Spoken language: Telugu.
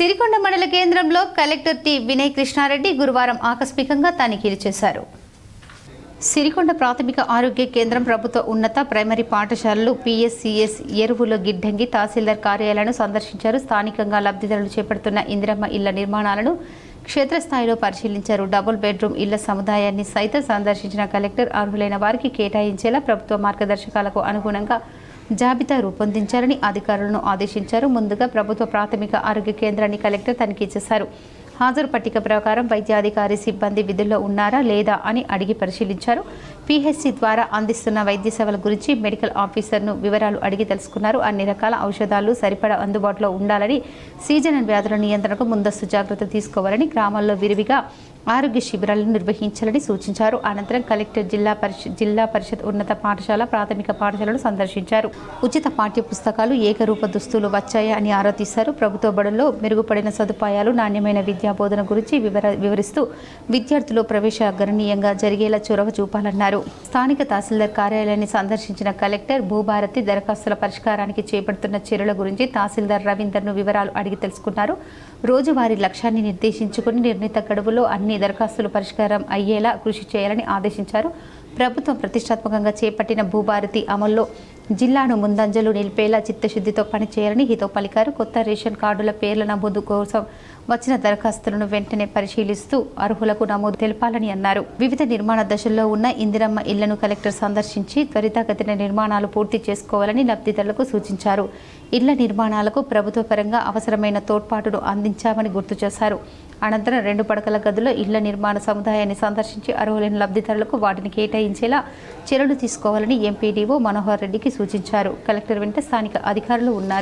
సిరికొండ మండల కేంద్రంలో కలెక్టర్ టి వినయ్ కృష్ణారెడ్డి గురువారం ఆకస్మికంగా తనిఖీలు చేశారు. సిరికొండ ప్రాథమిక ఆరోగ్య కేంద్రం, ప్రభుత్వ ఉన్నత ప్రైమరీ పాఠశాలలు, పిఎస్సిఎస్, ఎరువుల గిడ్డంగి, తహసీల్దార్ కార్యాలయాలను సందర్శించారు. స్థానికంగా లబ్ధిదారులు చేపడుతున్న ఇందిరమ్మ ఇళ్ల నిర్మాణాలను క్షేత్రస్థాయిలో పరిశీలించారు. డబుల్ బెడ్రూమ్ ఇళ్ల సముదాయాన్ని సైతం సందర్శించిన కలెక్టర్ అర్హులైన వారికి కేటాయించేలా ప్రభుత్వ మార్గదర్శకాలకు అనుగుణంగా జాబితా రూపొందించాలని అధికారులను ఆదేశించారు. ముందుగా ప్రభుత్వ ప్రాథమిక ఆరోగ్య కేంద్రాన్ని కలెక్టర్ తనిఖీ చేశారు. హాజరు పట్టిక ప్రకారం వైద్యాధికారి సిబ్బంది విధుల్లో ఉన్నారా లేదా అని అడిగి పరిశీలించారు. పిహెచ్సి ద్వారా అందిస్తున్న వైద్య సేవల గురించి మెడికల్ ఆఫీసర్ను వివరాలు అడిగి తెలుసుకున్నారు. అన్ని రకాల ఔషధాలు సరిపడా అందుబాటులో ఉండాలని, సీజనల్ వ్యాధుల నియంత్రణకు ముందస్తు జాగ్రత్త తీసుకోవాలని, గ్రామాల్లో విరివిగా ఆరోగ్య శిబిరాలను నిర్వహించాలని సూచించారు. అనంతరం కలెక్టర్ జిల్లా పరిషత్ ఉన్నత పాఠశాల, ప్రాథమిక పాఠశాలను సందర్శించారు. ఉచిత పాఠ్య పుస్తకాలు, ఏకరూప దుస్తులు వచ్చాయా అని ఆరా తీశారు. ప్రభుత్వ బడుల్లో మెరుగుపడిన సదుపాయాలు, నాణ్యమైన విద్యా బోధన గురించి వివరిస్తూ విద్యార్థులు ప్రవేశ గణనీయంగా జరిగేలా చొరవ చూపాలన్నారు. స్థానిక తహసీల్దార్ కార్యాలయాన్ని సందర్శించిన కలెక్టర్ భూభారతి దరఖాస్తుల పరిష్కారానికి చేపడుతున్న చర్యల గురించి తహసీల్దార్ రవీందర్ను వివరాలు అడిగి తెలుసుకున్నారు. రోజువారీ లక్ష్యాన్ని నిర్దేశించుకుని నిర్ణీత గడువులో అన్ని దరఖాస్తులు పరిష్కారం అయ్యేలా కృషి చేయాలని ఆదేశించారు. ప్రభుత్వం ప్రతిష్టాత్మకంగా చేపట్టిన భూభారతి అమల్లో జిల్లాను ముందంజలు నిలిపేలా చిత్తశుద్ధితో పనిచేయాలని హితో పలికారు. కొత్త రేషన్ కార్డుల పేర్ల నమోదు కోసం వచ్చిన దరఖాస్తులను వెంటనే పరిశీలిస్తూ అర్హులకు నమోదు తెలపాలని అన్నారు. వివిధ నిర్మాణ దశల్లో ఉన్న ఇందిరమ్మ ఇళ్లను కలెక్టర్ సందర్శించి త్వరితగతిన నిర్మాణాలు పూర్తి చేసుకోవాలని లబ్ధిదారులకు సూచించారు. ఇళ్ల నిర్మాణాలకు ప్రభుత్వ పరంగా అవసరమైన తోడ్పాటును అందించామని గుర్తు చేశారు. అనంతరం 2 పడకల గదుల్లో ఇళ్ల నిర్మాణ సముదాయాన్ని సందర్శించి అర్హులైన లబ్ధిదారులకు వాటిని కేటాయించేలా చర్యలు తీసుకోవాలని ఎంపీడీఓ మనోహర్ రెడ్డికి సూచించారు. కలెక్టర్ వెంట స్థానిక అధికారులు ఉన్నారు.